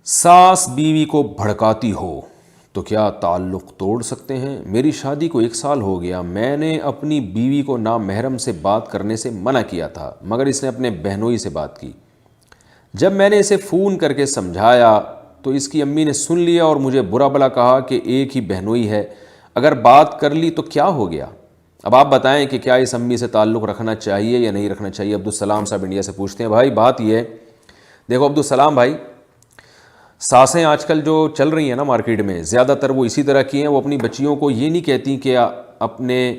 ساس بیوی کو بھڑکاتی ہو تو کیا تعلق توڑ سکتے ہیں؟ میری شادی کو 1 سال ہو گیا، میں نے اپنی بیوی کو نامحرم سے بات کرنے سے منع کیا تھا، مگر اس نے اپنے بہنوئی سے بات کی۔ جب میں نے اسے فون کر کے سمجھایا تو اس کی امی نے سن لیا اور مجھے برا بھلا کہا کہ ایک ہی بہنوئی ہے، اگر بات کر لی تو کیا ہو گیا؟ اب آپ بتائیں کہ کیا اس امی سے تعلق رکھنا چاہیے یا نہیں رکھنا چاہیے؟ عبدالسلام صاحب انڈیا سے پوچھتے ہیں۔ بھائی بات یہ ہے، دیکھو عبدالسلام بھائی، ساسیں آج کل جو چل رہی ہیں نا مارکیٹ میں، زیادہ تر وہ اسی طرح کی ہیں۔ وہ اپنی بچیوں کو یہ نہیں کہتی کہ اپنے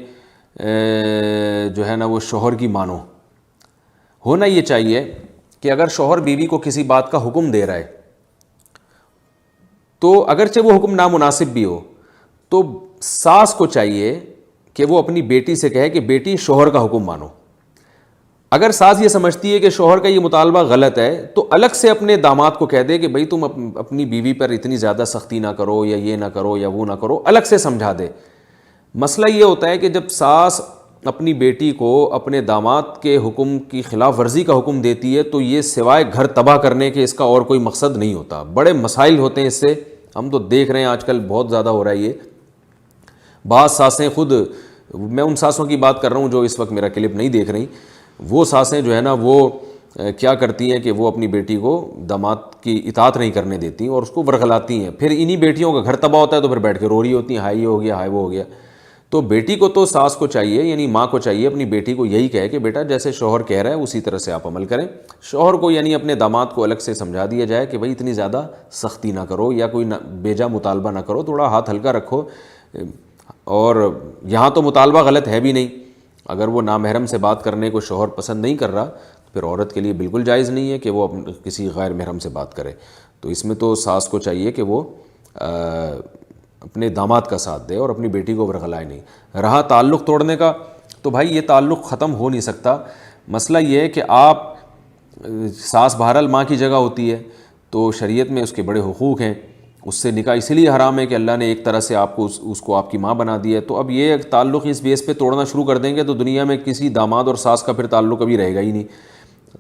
جو ہے نا وہ شوہر کی مانو۔ ہونا یہ چاہیے کہ اگر شوہر بیوی کو کسی بات کا حکم دے رہا ہے تو اگرچہ وہ حکم نامناسب بھی ہو تو ساس کو چاہیے کہ وہ اپنی بیٹی سے کہے کہ بیٹی شوہر کا حکم مانو۔ اگر ساس یہ سمجھتی ہے کہ شوہر کا یہ مطالبہ غلط ہے تو الگ سے اپنے داماد کو کہہ دے کہ بھائی تم اپنی بیوی پر اتنی زیادہ سختی نہ کرو، یا یہ نہ کرو یا وہ نہ کرو، الگ سے سمجھا دے۔ مسئلہ یہ ہوتا ہے کہ جب ساس اپنی بیٹی کو اپنے داماد کے حکم کی خلاف ورزی کا حکم دیتی ہے تو یہ سوائے گھر تباہ کرنے کے اس کا اور کوئی مقصد نہیں ہوتا۔ بڑے مسائل ہوتے ہیں اس سے، ہم تو دیکھ رہے ہیں آج کل بہت زیادہ ہو رہا ہے یہ۔ بعض ساسیں خود، میں ان ساسوں کی بات کر رہا ہوں جو اس وقت میرا کلپ نہیں دیکھ رہی، وہ ساسیں جو ہے نا وہ کیا کرتی ہیں کہ وہ اپنی بیٹی کو داماد کی اطاعت نہیں کرنے دیتی اور اس کو ورغلاتی ہیں، پھر انہی بیٹیوں کا گھر تباہ ہوتا ہے تو پھر بیٹھ کے رو رہی ہوتی ہیں، ہائی یہ ہو گیا، ہائی وہ ہو گیا۔ تو بیٹی کو تو ساس کو چاہیے، یعنی ماں کو چاہیے اپنی بیٹی کو یہی کہے کہ بیٹا جیسے شوہر کہہ رہا ہے اسی طرح سے آپ عمل کریں۔ شوہر کو یعنی اپنے داماد کو الگ سے سمجھا دیا جائے کہ بھائی اتنی زیادہ سختی نہ کرو یا کوئی بیجا مطالبہ نہ کرو، تھوڑا ہاتھ ہلکا رکھو۔ اور یہاں تو مطالبہ غلط ہے بھی نہیں، اگر وہ نامحرم سے بات کرنے کو شوہر پسند نہیں کر رہا تو پھر عورت کے لیے بالکل جائز نہیں ہے کہ وہ کسی غیر محرم سے بات کرے۔ تو اس میں تو ساس کو چاہیے کہ وہ اپنے داماد کا ساتھ دے اور اپنی بیٹی کو ورغلائے نہیں۔ رہا تعلق توڑنے کا، تو بھائی یہ تعلق ختم ہو نہیں سکتا۔ مسئلہ یہ ہے کہ آپ، ساس بہرحال ماں کی جگہ ہوتی ہے تو شریعت میں اس کے بڑے حقوق ہیں، اس سے نکاح اسی لیے حرام ہے کہ اللہ نے ایک طرح سے آپ کو اس کو آپ کی ماں بنا دیا ہے۔ تو اب یہ تعلق اس بیس پہ توڑنا شروع کر دیں گے تو دنیا میں کسی داماد اور ساس کا پھر تعلق کبھی رہے گا ہی نہیں،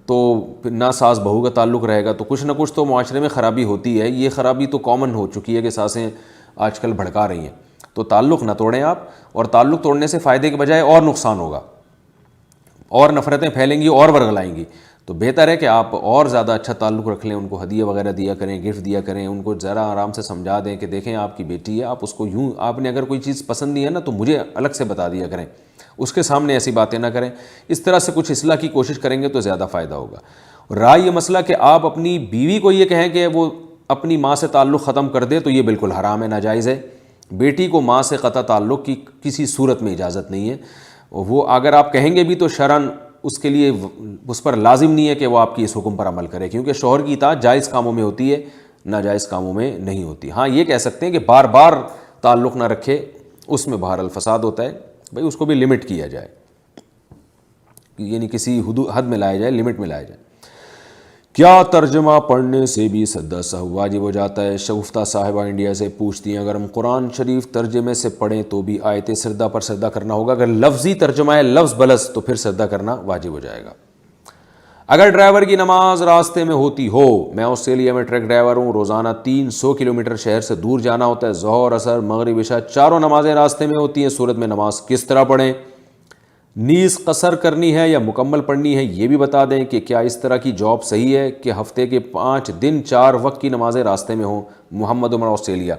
تو پھر نہ ساس بہو کا تعلق رہے گا، تو کچھ نہ کچھ تو معاشرے میں خرابی ہوتی ہے۔ یہ خرابی تو کامن ہو چکی ہے کہ ساسیں آج کل بھڑکا رہی ہیں۔ تو تعلق نہ توڑیں آپ، اور تعلق توڑنے سے فائدے کے بجائے اور نقصان ہوگا، اور نفرتیں پھیلیں گی اور ورغلائیں گی۔ تو بہتر ہے کہ آپ اور زیادہ اچھا تعلق رکھ لیں، ان کو ہدیہ وغیرہ دیا کریں، گفٹ دیا کریں، ان کو ذرا آرام سے سمجھا دیں کہ دیکھیں آپ کی بیٹی ہے، آپ اس کو یوں، آپ نے اگر کوئی چیز پسند نہیں ہے نا تو مجھے الگ سے بتا دیا کریں، اس کے سامنے ایسی باتیں نہ کریں۔ اس طرح سے کچھ اصلاح کی کوشش کریں گے تو زیادہ فائدہ ہوگا۔ رہا یہ مسئلہ کہ آپ اپنی بیوی کو یہ کہیں کہ وہ اپنی ماں سے تعلق ختم کر دے، تو یہ بالکل حرام ہے، ناجائز ہے۔ بیٹی کو ماں سے قطع تعلق کی کسی صورت میں اجازت نہیں ہے۔ وہ اگر آپ کہیں گے بھی تو شرعاً اس کے لیے اس پر لازم نہیں ہے کہ وہ آپ کی اس حکم پر عمل کرے، کیونکہ شوہر کی اطاعت جائز کاموں میں ہوتی ہے، ناجائز کاموں میں نہیں ہوتی۔ ہاں یہ کہہ سکتے ہیں کہ بار بار تعلق نہ رکھے، اس میں بہرحال فساد ہوتا ہے، بھائی اس کو بھی لمٹ کیا جائے، یعنی کسی حد میں لایا جائے، لمٹ میں لایا جائے۔ کیا ترجمہ پڑھنے سے بھی سجدہ سہو واجب ہو جاتا ہے؟ شگفتہ صاحبہ انڈیا سے پوچھتی ہیں اگر ہم قرآن شریف ترجمے سے پڑھیں تو بھی آیت سجدہ پر سجدہ کرنا ہوگا؟ اگر لفظی ترجمہ ہے لفظ بلفظ تو پھر سجدہ کرنا واجب ہو جائے گا۔ اگر ڈرائیور کی نماز راستے میں ہوتی ہو، میں آسٹریلیا میں ٹرک ڈرائیور ہوں، روزانہ 300 کلومیٹر شہر سے دور جانا ہوتا ہے، ظہر، عصر، مغرب، عشاء چاروں نمازیں راستے میں ہوتی ہیں، صورت میں نماز کس طرح پڑھیں؟ نیز قصر کرنی ہے یا مکمل پڑھنی ہے یہ بھی بتا دیں کہ کیا اس طرح کی جاب صحیح ہے کہ ہفتے کے 5 دن 4 وقت کی نمازیں راستے میں ہوں؟ محمد عمر آسٹریلیا۔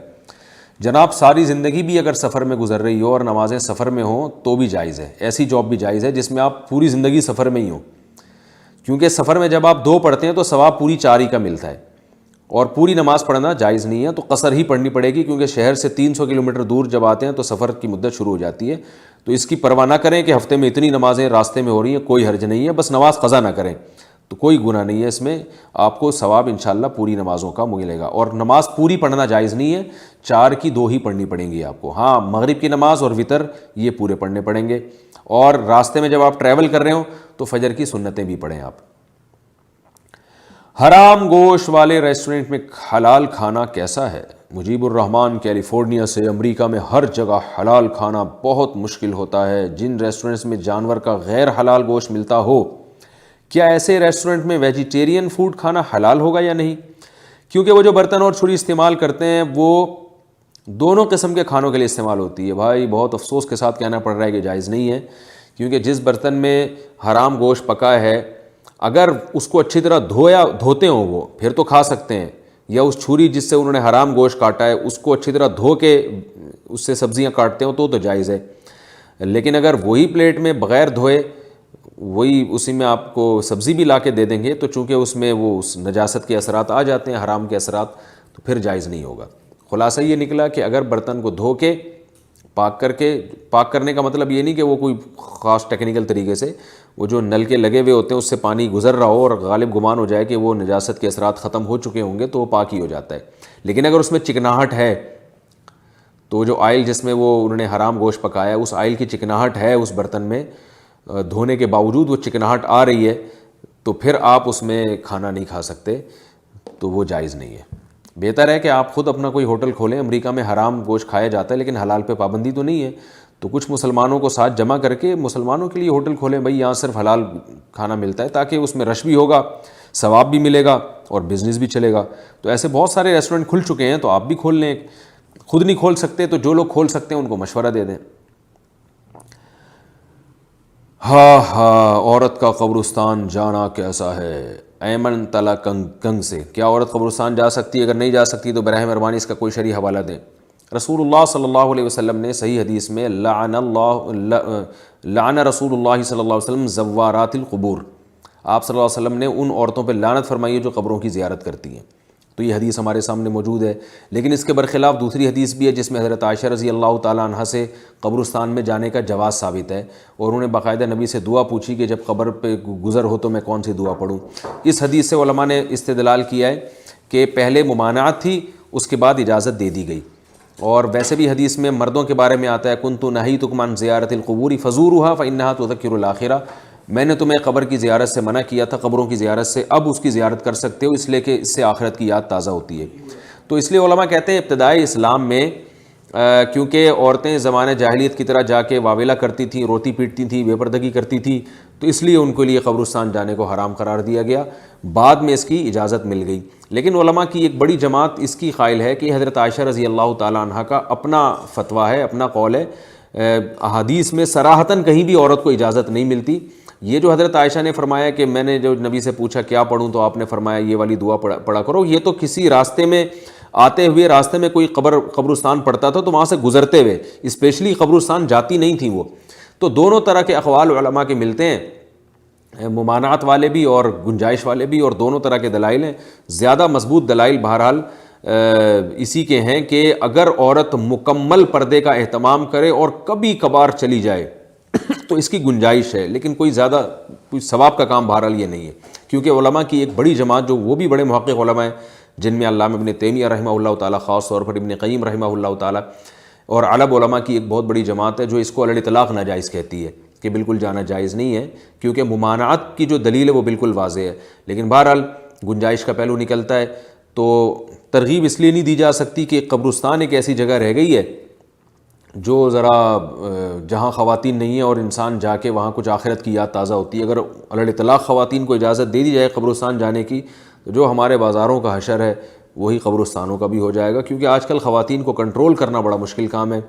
جناب ساری زندگی بھی اگر سفر میں گزر رہی ہو اور نمازیں سفر میں ہوں تو بھی جائز ہے، ایسی جاب بھی جائز ہے جس میں آپ پوری زندگی سفر میں ہی ہوں، کیونکہ سفر میں جب آپ 2 پڑھتے ہیں تو ثواب پوری 4 ہی کا ملتا ہے، اور پوری نماز پڑھنا جائز نہیں ہے، تو قصر ہی پڑھنی پڑے گی، کیونکہ شہر سے 300 کلومیٹر دور جب آتے ہیں تو سفر کی مدت شروع ہو جاتی ہے۔ تو اس کی پرواہ نہ کریں کہ ہفتے میں اتنی نمازیں راستے میں ہو رہی ہیں، کوئی حرج نہیں ہے، بس نماز قضا نہ کریں تو کوئی گناہ نہیں ہے اس میں، آپ کو ثواب انشاءاللہ پوری نمازوں کا ملے گا۔ اور نماز پوری پڑھنا جائز نہیں ہے، 4 کی 2 ہی پڑھنی پڑیں گی آپ کو۔ ہاں مغرب کی نماز اور وتر یہ پورے پڑھنے پڑیں گے، اور راستے میں جب آپ ٹریول کر رہے ہوں تو فجر کی سنتیں بھی پڑھیں آپ۔ حرام گوشت والے ریسٹورنٹ میں حلال کھانا کیسا ہے؟ مجیب الرحمان کیلیفورنیا سے، امریکہ میں ہر جگہ حلال کھانا بہت مشکل ہوتا ہے، جن ریسٹورنٹس میں جانور کا غیر حلال گوشت ملتا ہو، کیا ایسے ریسٹورنٹ میں ویجیٹیرین فوڈ کھانا حلال ہوگا یا نہیں؟ کیونکہ وہ جو برتن اور چھری استعمال کرتے ہیں وہ دونوں قسم کے کھانوں کے لیے استعمال ہوتی ہے. بھائی بہت افسوس کے ساتھ کہنا پڑ رہا ہے کہ جائز نہیں ہے, کیونکہ جس برتن میں حرام گوشت پکا ہے اگر اس کو اچھی طرح دھوتے ہوں وہ پھر تو کھا سکتے ہیں, یا اس چھری جس سے انہوں نے حرام گوشت کاٹا ہے اس کو اچھی طرح دھو کے اس سے سبزیاں کاٹتے ہوں تو جائز ہے. لیکن اگر وہی پلیٹ میں بغیر دھوئے وہی اسی میں آپ کو سبزی بھی لا کے دے دیں گے تو چونکہ اس میں وہ اس نجاست کے اثرات آ جاتے ہیں, حرام کے اثرات, تو پھر جائز نہیں ہوگا. خلاصہ یہ نکلا کہ اگر برتن کو دھو کے پاک کرنے کا مطلب یہ نہیں کہ وہ کوئی خاص ٹیکنیکل طریقے سے وہ جو نل کے لگے ہوئے ہوتے ہیں اس سے پانی گزر رہا ہو اور غالب گمان ہو جائے کہ وہ نجاست کے اثرات ختم ہو چکے ہوں گے تو وہ پاک ہی ہو جاتا ہے. لیکن اگر اس میں چکناہٹ ہے تو جو آئل جس میں وہ انہوں نے حرام گوشت پکایا اس آئل کی چکناہٹ ہے اس برتن میں, دھونے کے باوجود وہ چکناہٹ آ رہی ہے تو پھر آپ اس میں کھانا نہیں کھا سکتے, تو وہ جائز نہیں ہے. بہتر ہے کہ آپ خود اپنا کوئی ہوٹل کھولیں. امریکہ میں حرام گوشت کھایا جاتا ہے لیکن حلال پہ پابندی تو نہیں ہے, تو کچھ مسلمانوں کو ساتھ جمع کر کے مسلمانوں کے لیے ہوٹل کھولیں. بھائی یہاں صرف حلال کھانا ملتا ہے, تاکہ اس میں رش بھی ہوگا, ثواب بھی ملے گا اور بزنس بھی چلے گا. تو ایسے بہت سارے ریسٹورنٹ کھل چکے ہیں, تو آپ بھی کھول لیں. خود نہیں کھول سکتے تو جو لوگ کھول سکتے ہیں ان کو مشورہ دے دیں. عورت کا قبرستان جانا کیسا ہے؟ ایمن تلا کنگ سے. کیا عورت قبرستان جا سکتی ہے؟ اگر نہیں جا سکتی تو براہ مہربانی اس کا کوئی شرعی حوالہ دیں. رسول اللہ صلی اللہ علیہ وسلم نے صحیح حدیث میں لعن رسول اللہ صلی اللہ علیہ وسلم زوارات القبور, آپ صلی اللہ علیہ وسلم نے ان عورتوں پہ لعنت فرمائی ہے جو قبروں کی زیارت کرتی ہیں. تو یہ حدیث ہمارے سامنے موجود ہے. لیکن اس کے برخلاف دوسری حدیث بھی ہے جس میں حضرت عائشہ رضی اللہ تعالیٰ عنہ سے قبرستان میں جانے کا جواز ثابت ہے, اور انہوں نے باقاعدہ نبی سے دعا پوچھی کہ جب قبر پہ گزر ہو تو میں کون سی دعا پڑھوں. اس حدیث سے علماء نے استدلال کیا ہے کہ پہلے ممانعت تھی, اس کے بعد اجازت دے دی گئی. اور ویسے بھی حدیث میں مردوں کے بارے میں آتا ہے کنت نہیتکم عن زیارت القبور فزوروها فانها تذکر الاخرہ, میں نے تمہیں قبر کی زیارت سے منع کیا تھا, قبروں کی زیارت سے, اب اس کی زیارت کر سکتے ہو اس لیے کہ اس سے آخرت کی یاد تازہ ہوتی ہے. تو اس لیے علماء کہتے ہیں ابتدائی اسلام میں کیونکہ عورتیں زمانہ جاہلیت کی طرح جا کے واویلہ کرتی تھیں, روتی پیٹتی تھیں, بے پردگی کرتی تھیں, تو اس لیے ان کے لیے قبرستان جانے کو حرام قرار دیا گیا. بعد میں اس کی اجازت مل گئی. لیکن علماء کی ایک بڑی جماعت اس کی قائل ہے کہ حضرت عائشہ رضی اللہ تعالیٰ عنہ کا اپنا فتویٰ ہے, اپنا قول ہے. احادیث میں صراحتاً کہیں بھی عورت کو اجازت نہیں ملتی. یہ جو حضرت عائشہ نے فرمایا کہ میں نے جو نبی سے پوچھا کیا پڑھوں تو آپ نے فرمایا یہ والی دعا پڑھا کرو, یہ تو کسی راستے میں آتے ہوئے راستے میں کوئی قبرستان پڑتا تھا تو وہاں سے گزرتے ہوئے, اسپیشلی قبرستان جاتی نہیں تھیں وہ. تو دونوں طرح کے اقوال علماء کے ملتے ہیں, ممانعت والے بھی اور گنجائش والے بھی, اور دونوں طرح کے دلائل ہیں. زیادہ مضبوط دلائل بہرحال اسی کے ہیں کہ اگر عورت مکمل پردے کا اہتمام کرے اور کبھی کبھار چلی جائے تو اس کی گنجائش ہے, لیکن کوئی زیادہ کوئی ثواب کا کام بہرحال یہ نہیں ہے. کیونکہ علماء کی ایک بڑی جماعت جو وہ بھی بڑے محقق علماء ہیں جن میں علامہ ابن تیمیہ رحمہ اللہ تعالیٰ, خاص طور پر ابن قیم رحمہ اللہ تعالیٰ, اور عرب علماء کی ایک بہت بڑی جماعت ہے جو اس کو علی الاطلاق ناجائز کہتی ہے کہ بالکل جانا جائز نہیں ہے, کیونکہ ممانعت کی جو دلیل ہے وہ بالکل واضح ہے. لیکن بہرحال گنجائش کا پہلو نکلتا ہے. تو ترغیب اس لیے نہیں دی جا سکتی کہ قبرستان ایک ایسی جگہ رہ گئی ہے جو ذرا جہاں خواتین نہیں ہیں اور انسان جا کے وہاں کچھ آخرت کی یاد تازہ ہوتی ہے. اگر علی الاطلاق خواتین کو اجازت دے دی جائے قبرستان جانے کی تو جو ہمارے بازاروں کا حشر ہے وہی قبرستانوں کا بھی ہو جائے گا, کیونکہ آج کل خواتین کو کنٹرول کرنا بڑا مشکل کام ہے.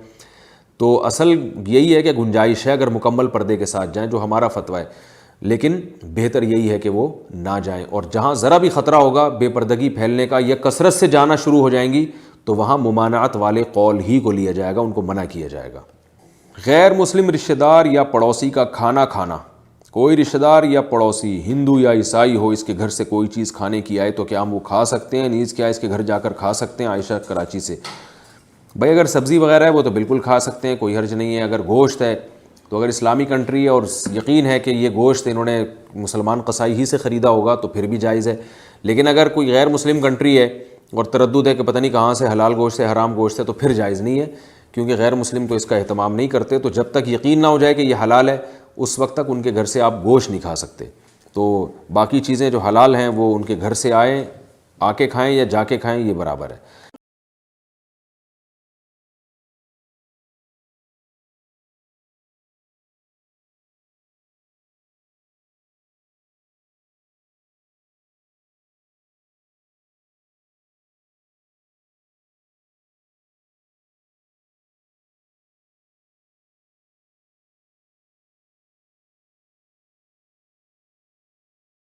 تو اصل یہی ہے کہ گنجائش ہے اگر مکمل پردے کے ساتھ جائیں, جو ہمارا فتویٰ ہے. لیکن بہتر یہی ہے کہ وہ نہ جائیں, اور جہاں ذرا بھی خطرہ ہوگا بے پردگی پھیلنے کا یا کثرت سے جانا شروع ہو جائیں گی تو وہاں ممانعت والے قول ہی کو لیا جائے گا, ان کو منع کیا جائے گا. غیر مسلم رشتہ دار یا پڑوسی کا کھانا کھانا. کوئی رشتہ دار یا پڑوسی ہندو یا عیسائی ہو, اس کے گھر سے کوئی چیز کھانے کی آئے تو کیا ہم وہ کھا سکتے ہیں؟ نیز کیا اس کے گھر جا کر کھا سکتے ہیں؟ عائشہ کراچی سے. بھائی اگر سبزی وغیرہ ہے وہ تو بالکل کھا سکتے ہیں, کوئی حرج نہیں ہے. اگر گوشت ہے تو اگر اسلامی کنٹری ہے اور یقین ہے کہ یہ گوشت انہوں نے مسلمان قصائی ہی سے خریدا ہوگا تو پھر بھی جائز ہے. لیکن اگر کوئی غیر مسلم کنٹری ہے اور تردد ہے کہ پتہ نہیں کہاں سے حلال گوشت ہے حرام گوشت ہے تو پھر جائز نہیں ہے, کیونکہ غیر مسلم تو اس کا اہتمام نہیں کرتے. تو جب تک یقین نہ ہو جائے کہ یہ حلال ہے اس وقت تک ان کے گھر سے آپ گوشت نہیں کھا سکتے. تو باقی چیزیں جو حلال ہیں وہ ان کے گھر سے آئیں, آ کے کھائیں یا جا کے کھائیں, یہ برابر ہے.